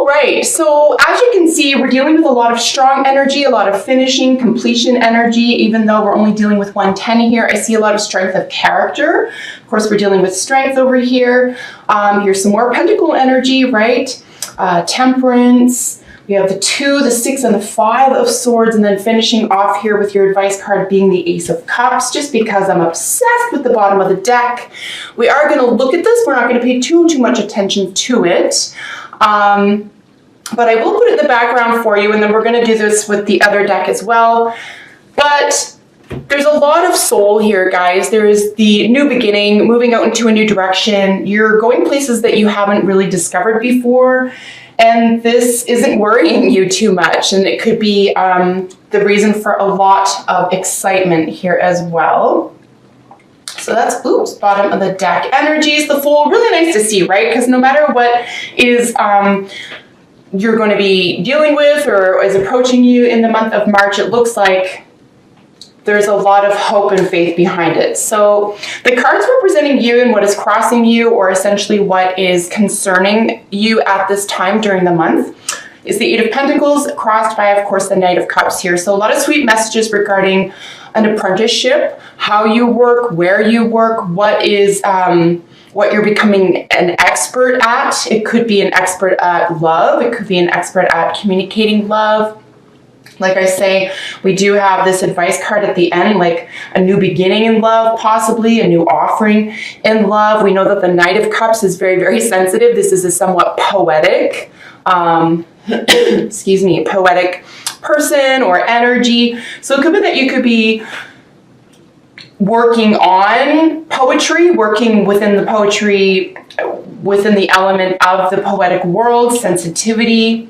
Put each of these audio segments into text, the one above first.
All right, so as you can see, we're dealing with a lot of strong energy, a lot of finishing, completion energy. Even though we're only dealing with 110 here, I see a lot of strength of character. Of course, we're dealing with strength over here. Here's some more pentacle energy, right? Temperance. We have the 2, the 6, and the 5 of swords, and then finishing off here with your advice card being the Ace of Cups, just because I'm obsessed with the bottom of the deck. We are going to look at this. We're not going to pay too much attention to it. But I will put it in the background for you, and then we're going to do this with the other deck as well. But there's a lot of soul here, guys. There is the new beginning, moving out into a new direction. You're going places that you haven't really discovered before. And this isn't worrying you too much. And it could be the reason for a lot of excitement here as well. So that's, oops, bottom of the deck energies, the Fool. Really nice to see, right? Because no matter what is you're going to be dealing with or is approaching you in the month of March, it looks like there's a lot of hope and faith behind it. So the cards representing you and what is crossing you, or essentially what is concerning you at this time during the month, is the 8 of Pentacles, crossed by, of course, the Knight of Cups here. So a lot of sweet messages regarding an apprenticeship, how you work, where you work, what is what you're becoming an expert at. It could be an expert at love. It could be an expert at communicating love. Like I say, we do have this advice card at the end, like a new beginning in love, possibly a new offering in love. We know that the Knight of Cups is very, very sensitive. This is a somewhat poetic, excuse me, poetic person or energy. So it could be that you could be working on poetry, working within the poetry, within the element of the poetic world, sensitivity.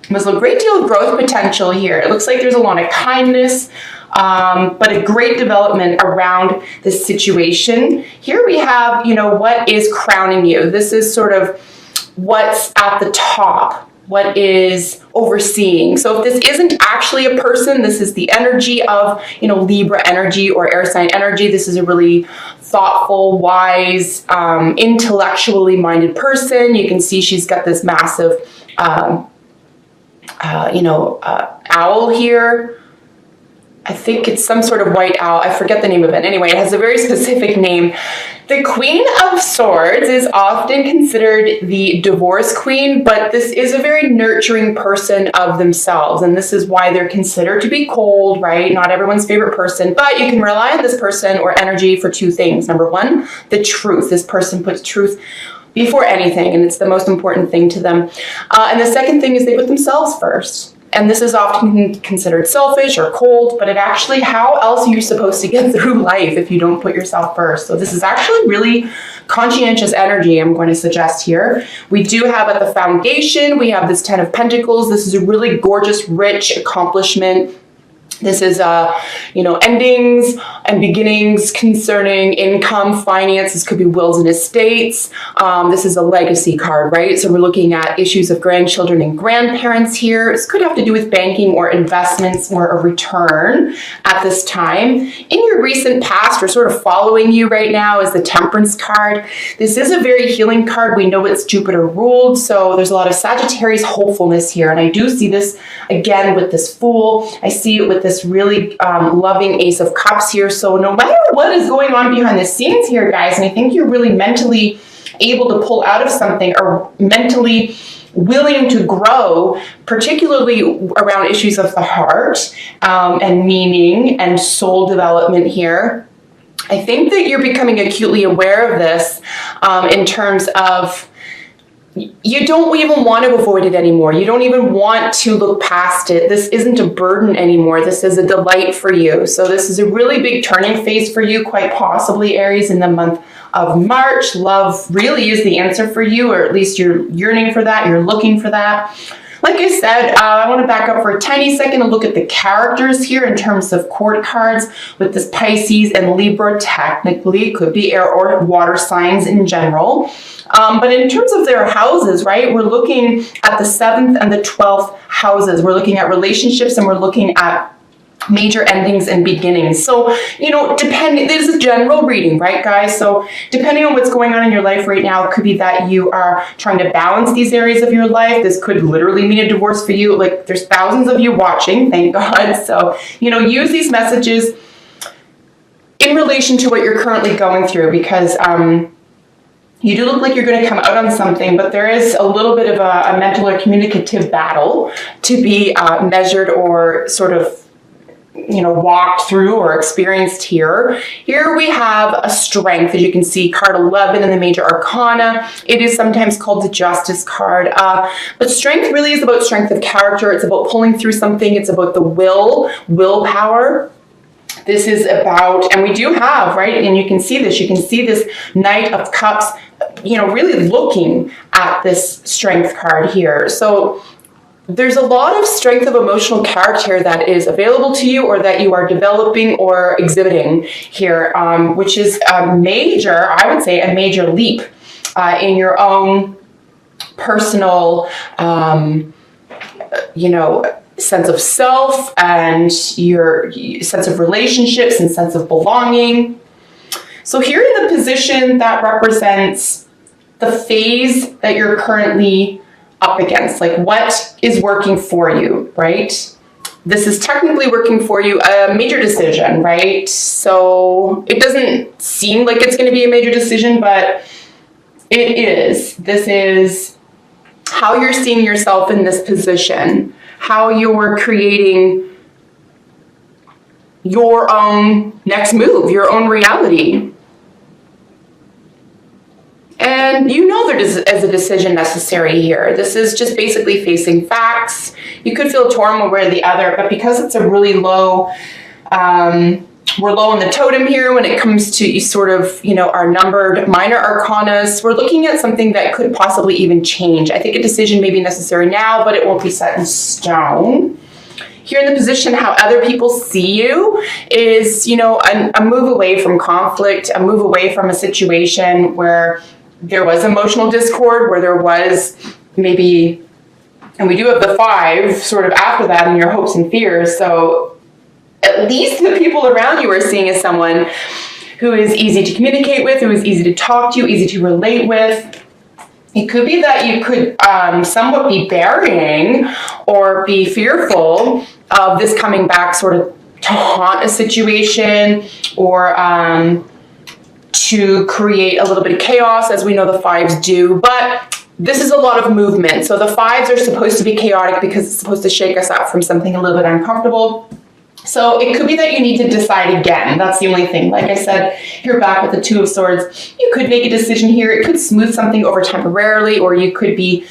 There's a great deal of growth potential here. It looks like there's a lot of kindness, but a great development around this situation. Here we have, you know, what is crowning you. This is sort of what's at the top, what is overseeing. So if this isn't actually a person, this is the energy of, you know, Libra energy or air sign energy. This is a really thoughtful, wise, intellectually minded person. You can see she's got this massive owl here. I think it's some sort of white owl. I forget the name of it. Anyway, it has a very specific name. The Queen of Swords is often considered the divorce queen, but this is a very nurturing person of themselves. And this is why they're considered to be cold, right? Not everyone's favorite person, but you can rely on this person or energy for 2 things. Number 1, the truth. This person puts truth before anything, and it's the most important thing to them. And the second thing is they put themselves first. And this is often considered selfish or cold, but it actually, how else are you supposed to get through life if you don't put yourself first? So this is actually really conscientious energy, I'm going to suggest here. We do have at the foundation, we have this 10 of Pentacles. This is a really gorgeous, rich accomplishment. This is, endings and beginnings concerning income, finance. This could be wills and estates. This is a legacy card, right? So we're looking at issues of grandchildren and grandparents here. This could have to do with banking or investments or a return at this time. In your recent past, or sort of following you right now, is the Temperance card. This is a very healing card. We know it's Jupiter ruled, so there's a lot of Sagittarius hopefulness here. And I do see this again with this Fool. I see it with this really loving Ace of Cups here. So no matter what is going on behind the scenes here, guys, and I think you're really mentally able to pull out of something or mentally willing to grow, particularly around issues of the heart and meaning and soul development here. I think that you're becoming acutely aware of this in terms of you don't even want to avoid it anymore. You don't even want to look past it. This isn't a burden anymore. This is a delight for you. So this is a really big turning phase for you, quite possibly, Aries, in the month of March. Love really is the answer for you, or at least you're yearning for that. You're looking for that. Like I said, I want to back up for a tiny second and look at the characters here in terms of court cards with this Pisces and Libra. Technically, it could be air or water signs in general. But in terms of their houses, right, we're looking at the 7th and the 12th houses. We're looking at relationships and we're looking at major endings and beginnings. So, depending, this is a general reading, right, guys? So depending on what's going on in your life right now, it could be that you are trying to balance these areas of your life. This could literally mean a divorce for you. Like, there's thousands of you watching, thank God. So, use these messages in relation to what you're currently going through, because you do look like you're going to come out on something, but there is a little bit of a mental or communicative battle to be measured or sort of walked through or experienced here. Here we have a strength, as you can see, card 11 in the major arcana. It is sometimes called the justice card. But strength really is about strength of character. It's about pulling through something. It's about the willpower. This is about, and we do have, right, and you can see this Knight of Cups, really looking at this strength card here. So there's a lot of strength of emotional character that is available to you, or that you are developing or exhibiting here, which is a major, I would say, a major leap in your own personal, sense of self and your sense of relationships and sense of belonging. So here in the position that represents the phase that you're currently up against, like what is working for you, right? This is technically working for you, a major decision, right? So it doesn't seem like it's going to be a major decision, but it is. This is how you're seeing yourself in this position, how you're creating your own next move, your own reality. And there is a decision necessary here. This is just basically facing facts. You could feel torn one way or the other, but because it's a really low, we're low on the totem here when it comes to sort of, our numbered minor arcanas. We're looking at something that could possibly even change. I think a decision may be necessary now, but it won't be set in stone. Here in the position, how other people see you is, a move away from conflict, a move away from a situation where there was emotional discord, where there was maybe, and we do have the 5 sort of after that in your hopes and fears. So at least the people around you are seeing as someone who is easy to communicate with, who is easy to talk to, easy to relate with. It could be that you could somewhat be burying or be fearful of this coming back sort of to haunt a situation, or to create a little bit of chaos, as we know the 5s do. But this is a lot of movement. So the 5s are supposed to be chaotic because it's supposed to shake us up from something a little bit uncomfortable. So it could be that you need to decide again. That's the only thing. Like I said, you're back with the 2 of Swords. You could make a decision here. It could smooth something over temporarily, or you could be,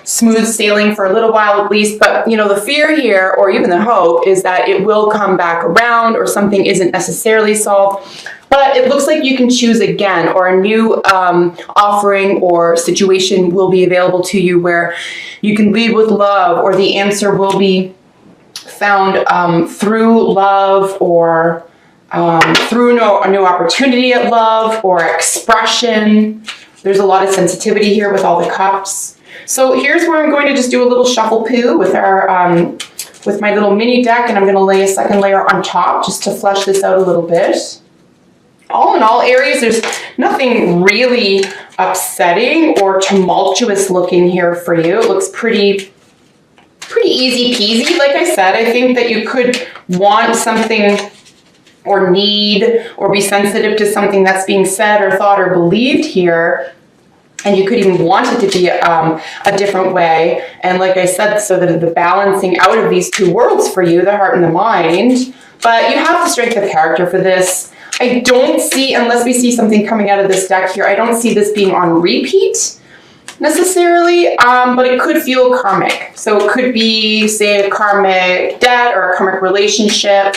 smooth sailing for a little while at least. But, the fear here, or even the hope, is that it will come back around, or something isn't necessarily solved. But it looks like you can choose again, or a new offering or situation will be available to you where you can lead with love, or the answer will be found through love, or through a new opportunity at love, or expression. There's a lot of sensitivity here with all the cups. So here's where I'm going to just do a little shuffle poo with with my little mini deck, and I'm going to lay a second layer on top just to flesh this out a little bit. All in all, Aries, there's nothing really upsetting or tumultuous looking here for you. It looks pretty easy peasy. Like I said, I think that you could want something, or need, or be sensitive to something that's being said or thought or believed here. And you could even want it to be a different way. And like I said, so that the balancing out of these 2 worlds for you, the heart and the mind. But you have the strength of character for this. I don't see, unless we see something coming out of this deck here, I don't see this being on repeat necessarily, but it could feel karmic. So it could be, say, a karmic debt or a karmic relationship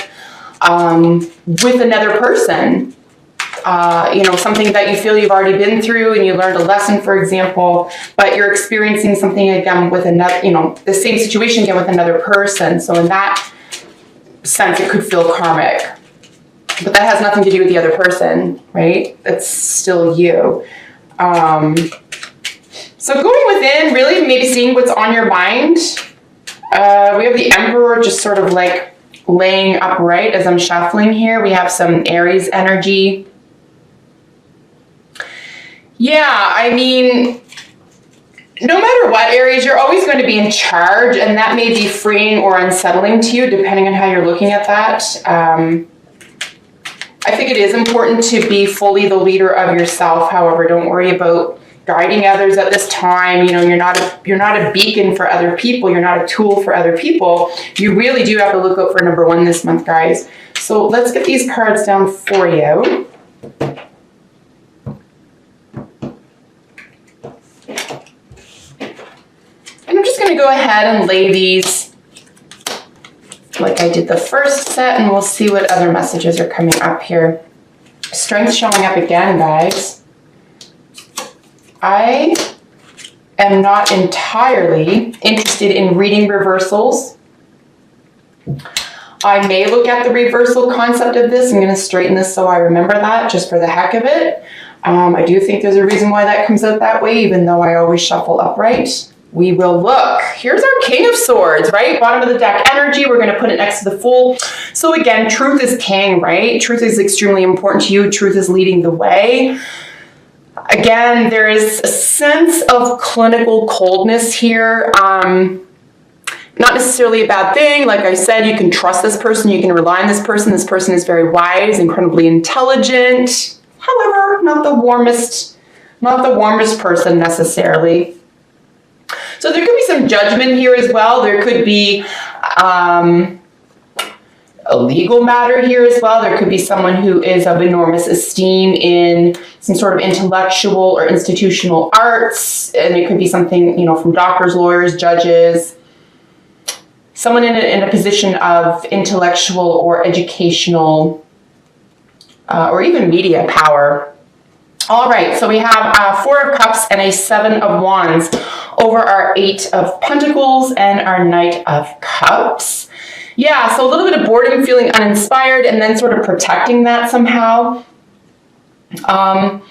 with another person. Something that you feel you've already been through and you learned a lesson, for example, but you're experiencing something again with another, the same situation again with another person. So in that sense, it could feel karmic. But that has nothing to do with the other person, right? That's still you. So going within, really maybe seeing what's on your mind. We have the Emperor just sort of like laying upright as I'm shuffling here. We have some Aries energy. Yeah, I mean, no matter what, Aries, you're always going to be in charge, and that may be freeing or unsettling to you, depending on how you're looking at that. I think it is important to be fully the leader of yourself. However, don't worry about guiding others at this time. You know, you're not a beacon for other people. You're not a tool for other people. You really do have to look out for number one this month, guys. So let's get these cards down for you. And I'm just going to go ahead and lay these like I did the first set, and we'll see what other messages are coming up here. Strength showing up again, guys. I am not entirely interested in reading reversals. I may look at the reversal concept of this. I'm going to straighten this so I remember that, just for the heck of it. I do think there's a reason why that comes out that way, even though I always shuffle upright. We will look. Here's our King of Swords, right? Bottom of the deck energy. We're going to put it next to the Fool. So again, truth is king, right? Truth is extremely important to you. Truth is leading the way. Again, there is a sense of clinical coldness here. Not necessarily a bad thing. Like I said, you can trust this person. You can rely on this person. This person is very wise, incredibly intelligent. However, not the warmest person necessarily. So there could be some judgment here as well. There could be a legal matter here as well. There could be someone who is of enormous esteem in some sort of intellectual or institutional arts. And it could be something, you know, from doctors, lawyers, judges, someone in a position of intellectual or educational or even media power. All right, so we have 4 of Cups and a 7 of Wands over our 8 of Pentacles and our Knight of Cups. Yeah, so a little bit of boredom, feeling uninspired, and then sort of protecting that somehow. I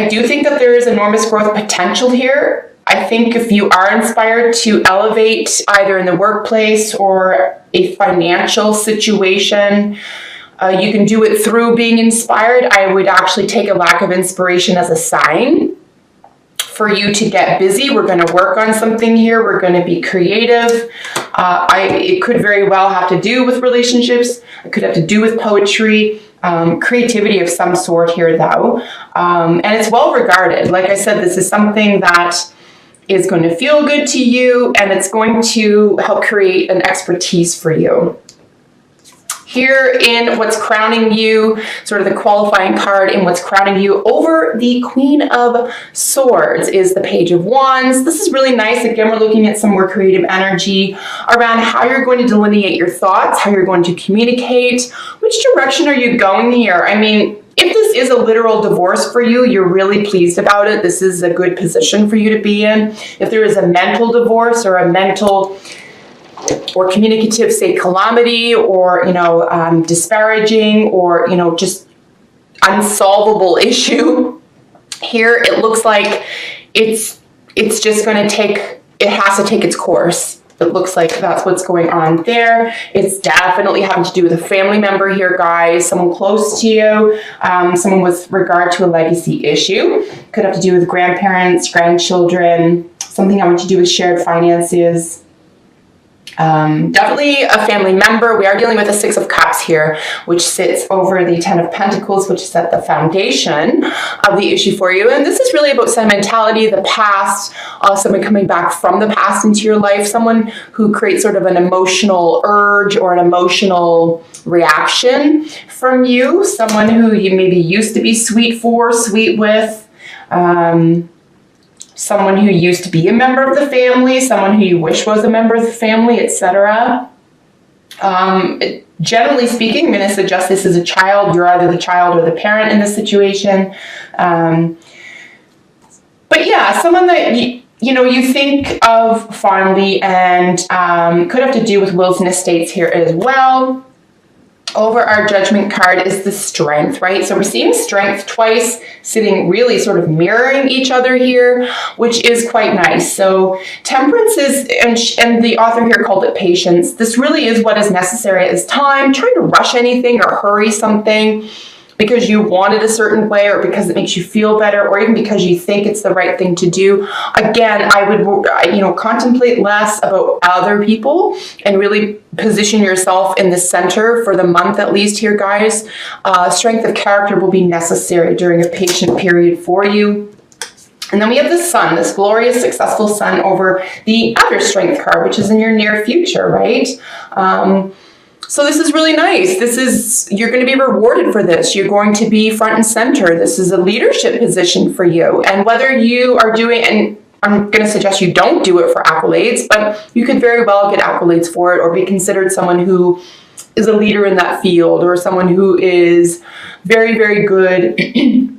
do think that there is enormous growth potential here. I think if you are inspired to elevate either in the workplace or a financial situation, you can do it through being inspired. I would actually take a lack of inspiration as a sign for you to get busy. We're going to work on something here. We're going to be creative. It could very well have to do with relationships. It could have to do with poetry, creativity of some sort here, though. And it's well regarded. Like I said, this is something that is going to feel good to you, and it's going to help create an expertise for you. Here in what's crowning you, sort of the qualifying card in what's crowning you over the Queen of Swords is the Page of Wands. This is really nice. Again, we're looking at some more creative energy around how you're going to delineate your thoughts, how you're going to communicate. Which direction are you going here? I mean, if this is a literal divorce for you, you're really pleased about it. This is a good position for you to be in. If there is a mental divorce or a mental or communicative, say, calamity, or, you know, disparaging, or, you know, just unsolvable issue, here it looks like it's just going to take, it has to take its course. It looks like that's what's going on there. It's definitely having to do with a family member here, guys, someone close to you, someone with regard to a legacy issue. Could have to do with grandparents, grandchildren, something having to do with shared finances. Definitely a family member. We are dealing with a 6 of Cups here, which sits over the 10 of Pentacles, which is at the foundation of the issue for you. And this is really about sentimentality, the past, someone coming back from the past into your life, someone who creates sort of an emotional urge or an emotional reaction from you, someone who you maybe used to be sweet for, sweet with, someone who used to be a member of the family, someone who you wish was a member of the family, etc. Generally speaking, I'm going to suggest this is a child. You're either the child or the parent in this situation. But yeah, someone that you think of fondly, and could have to do with wills and estates here as well. Over our Judgment card is the Strength, right? So we're seeing Strength twice, sitting really sort of mirroring each other here, which is quite nice. So Temperance is, and the author here called it Patience. This really is what is necessary at this time. Trying to rush anything or hurry something because you want it a certain way, or because it makes you feel better, or even because you think it's the right thing to do. Again, I would, contemplate less about other people and really position yourself in the center for the month, at least here, guys. Strength of character will be necessary during a patient period for you. And then we have the Sun, this glorious, successful Sun over the other Strength card, which is in your near future, right? So this is really nice. You're going to be rewarded for this. You're going to be front and center. This is a leadership position for you. And whether you are doing, and I'm going to suggest you don't do it for accolades, but you could very well get accolades for it, or be considered someone who is a leader in that field, or someone who is very, very good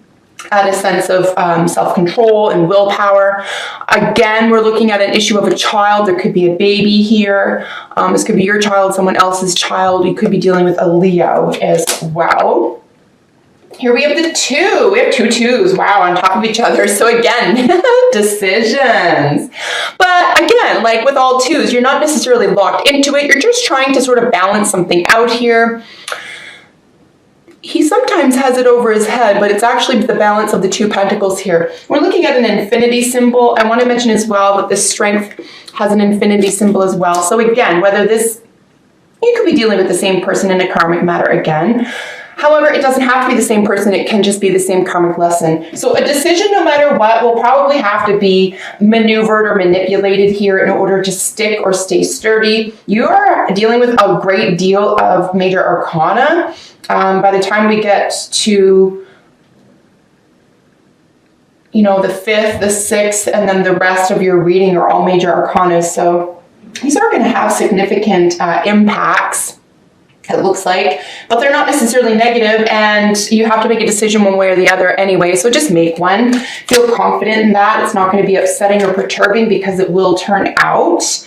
at a sense of self-control and willpower. Again, we're looking at an issue of a child. There could be a baby here. This could be your child, someone else's child. You could be dealing with a Leo as well. Here we have the 2. We have 2 2s, wow, on top of each other. So again, decisions. But again, like with all 2s, you're not necessarily locked into it. You're just trying to sort of balance something out here. He sometimes has it over his head, but it's actually the balance of the 2 pentacles here. We're looking at an infinity symbol. I want to mention as well that this Strength has an infinity symbol as well. So again, you could be dealing with the same person in a karmic matter again. However, it doesn't have to be the same person. It can just be the same karmic lesson. So a decision, no matter what, will probably have to be maneuvered or manipulated here in order to stick or stay sturdy. You are dealing with a great deal of major arcana. By the time we get to, the 5th, the 6th, and then the rest of your reading are all major arcana. So these are going to have significant impacts, it looks like, but they're not necessarily negative, and you have to make a decision one way or the other anyway. So just make one. Feel confident in that. It's not going to be upsetting or perturbing because it will turn out.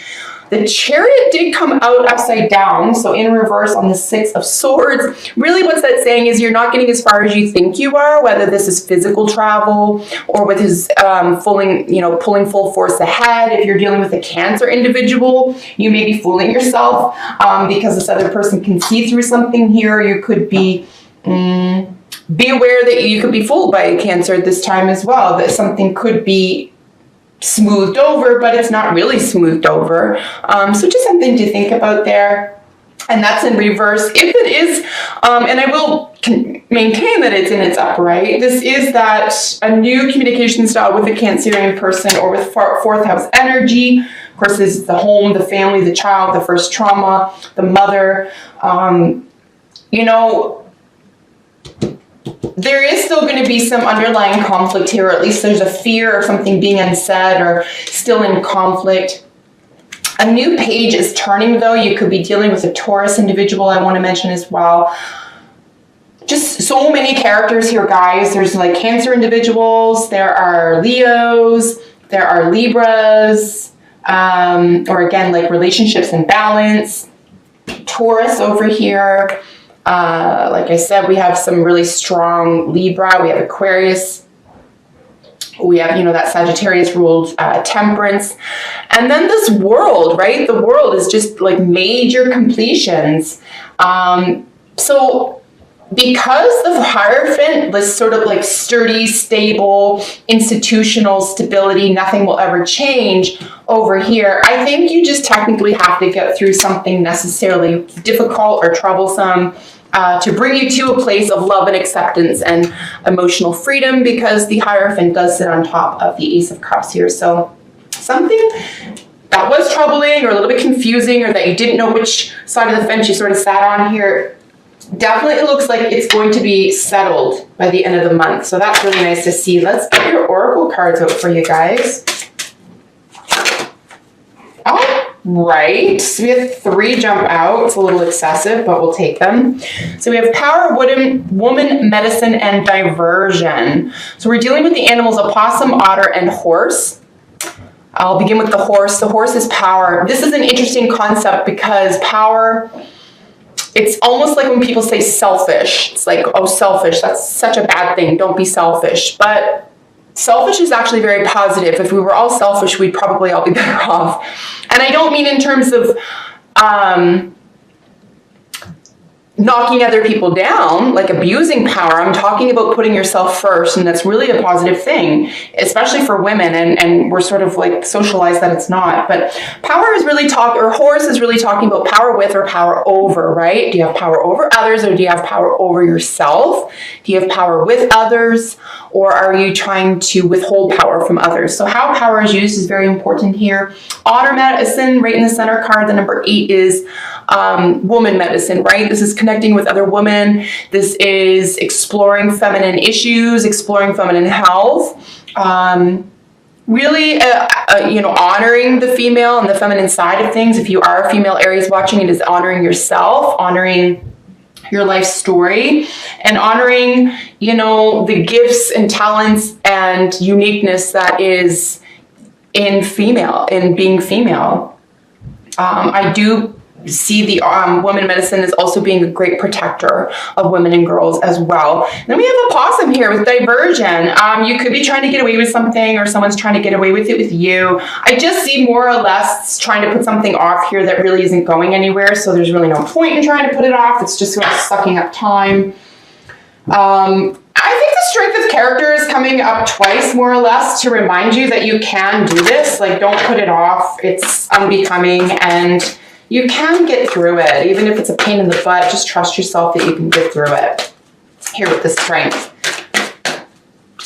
The Chariot did come out upside down, so in reverse on the 6 of Swords. Really what's that saying is you're not getting as far as you think you are, whether this is physical travel or with his pulling full force ahead. If you're dealing with a Cancer individual, you may be fooling yourself because this other person can see through something here. You could be aware that you could be fooled by a Cancer at this time as well, that something could be smoothed over, but it's not really smoothed over. So just something to think about there. And that's in reverse. If it is, and I will maintain that it's in its upright, this is that a new communication style with a Cancerian person or with 4th house energy. Of course, this is the home, the family, the child, the first trauma, the mother. There is still going to be some underlying conflict here, or at least there's a fear of something being unsaid or still in conflict. A new page is turning, though. You could be dealing with a Taurus individual, I want to mention as well. Just so many characters here, guys. There's like Cancer individuals, there are Leos, there are Libras, or again, like relationships and balance. Taurus over here. Like I said, we have some really strong Libra. We have Aquarius. We have, that Sagittarius ruled Temperance. And then this World, right? The World is just like major completions. So because the Hierophant, this sort of like sturdy, stable, institutional stability, nothing will ever change over here, I think you just technically have to get through something necessarily difficult or troublesome to bring you to a place of love and acceptance and emotional freedom, because the Hierophant does sit on top of the Ace of Cups here. So something that was troubling or a little bit confusing, or that you didn't know which side of the fence you sort of sat on here, definitely looks like it's going to be settled by the end of the month. So that's really nice to see. Let's get your oracle cards out for you guys. All right. So we have 3 jump out. It's a little excessive, but we'll take them. So we have Power, Woman, Medicine, and Diversion. So we're dealing with the animals opossum, otter, and horse. I'll begin with the horse. The horse is power. This is an interesting concept because power it's almost like when people say selfish. It's like, oh, selfish, that's such a bad thing. Don't be selfish. But selfish is actually very positive. If we were all selfish, we'd probably all be better off. And I don't mean in terms of knocking other people down, like abusing power. I'm talking about putting yourself first, and that's really a positive thing, especially for women, and we're sort of like socialized that it's not. But power is really Horus is really talking about power with or power over, right? Do you have power over others, or do you have power over yourself? Do you have power with others, or are you trying to withhold power from others? So how power is used is very important here. Honor medicine, right in the center card, the number 8 is woman medicine, right? This is connecting with other women. This is exploring feminine issues, exploring feminine health. Really, honoring the female and the feminine side of things. If you are a female Aries watching, it is honoring yourself, honoring your life story, and honoring, the gifts and talents and uniqueness that is in being female. I do see the woman medicine as also being a great protector of women and girls as well. Then we have a possum here with diversion. You could be trying to get away with something, or someone's trying to get away with it with you. I just see more or less trying to put something off here that really isn't going anywhere, so there's really no point in trying to put it off. It's just sort of sucking up time. I think the strength of character is coming up twice, more or less, to remind you that you can do this. Like, don't put it off. It's unbecoming, and you can get through it. Even if it's a pain in the butt, just trust yourself that you can get through it. Here with the strength.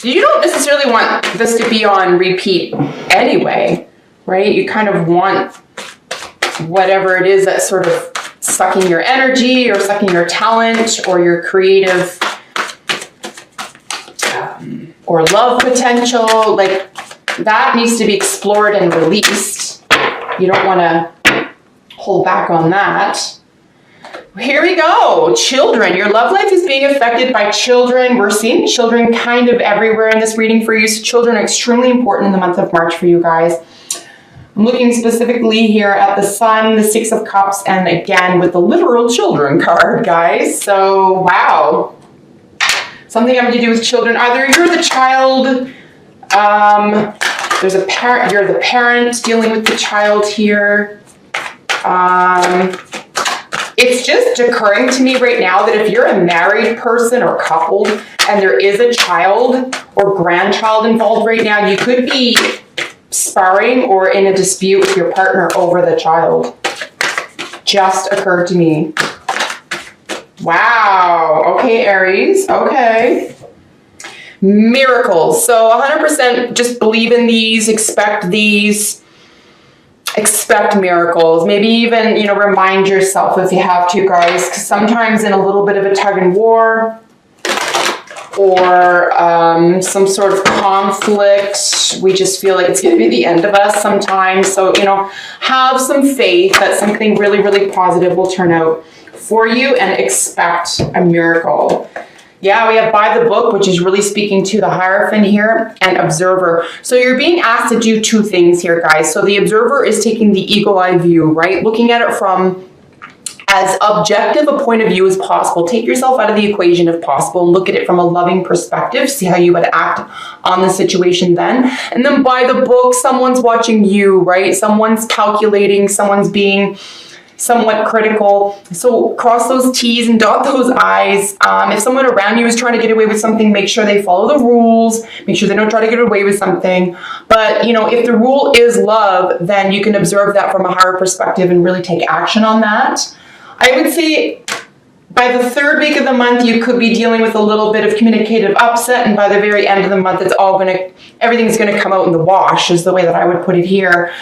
You don't necessarily want this to be on repeat anyway, right? You kind of want whatever it is that's sort of sucking your energy or sucking your talent or your creative or love potential. Like, that needs to be explored and released. You don't want to hold back on that. Here we go. Children. Your love life is being affected by children. We're seeing children kind of everywhere in this reading for you. So children are extremely important in the month of March for you guys. I'm looking specifically here at the Sun, the 6 of Cups, and again with the literal children card, guys. So, wow. Something having to do with children. Either you're the child, there's a parent, you're the parent dealing with the child here. It's just occurring to me right now that if you're a married person or coupled and there is a child or grandchild involved right now, you could be sparring or in a dispute with your partner over the child. Just occurred to me. Wow. Okay, Aries. Okay. Miracles. So 100% just believe in these, expect these. Expect miracles. Maybe even, remind yourself if you have to, guys, because sometimes in a little bit of a tug and war or some sort of conflict, we just feel like it's going to be the end of us sometimes. So, have some faith that something really, really positive will turn out for you and expect a miracle. Yeah, we have by the book, which is really speaking to the Hierophant here, and observer. So you're being asked to do two things here, guys. So the observer is taking the eagle eye view, right? Looking at it from as objective a point of view as possible. Take yourself out of the equation if possible and look at it from a loving perspective. See how you would act on the situation then. And then by the book, someone's watching you, right? Someone's calculating, someone's being somewhat critical. So cross those T's and dot those I's. If someone around you is trying to get away with something, make sure they follow the rules. Make sure they don't try to get away with something. But, if the rule is love, then you can observe that from a higher perspective and really take action on that. I would say by the third week of the month, you could be dealing with a little bit of communicative upset. And by the very end of the month, everything's going to come out in the wash is the way that I would put it here.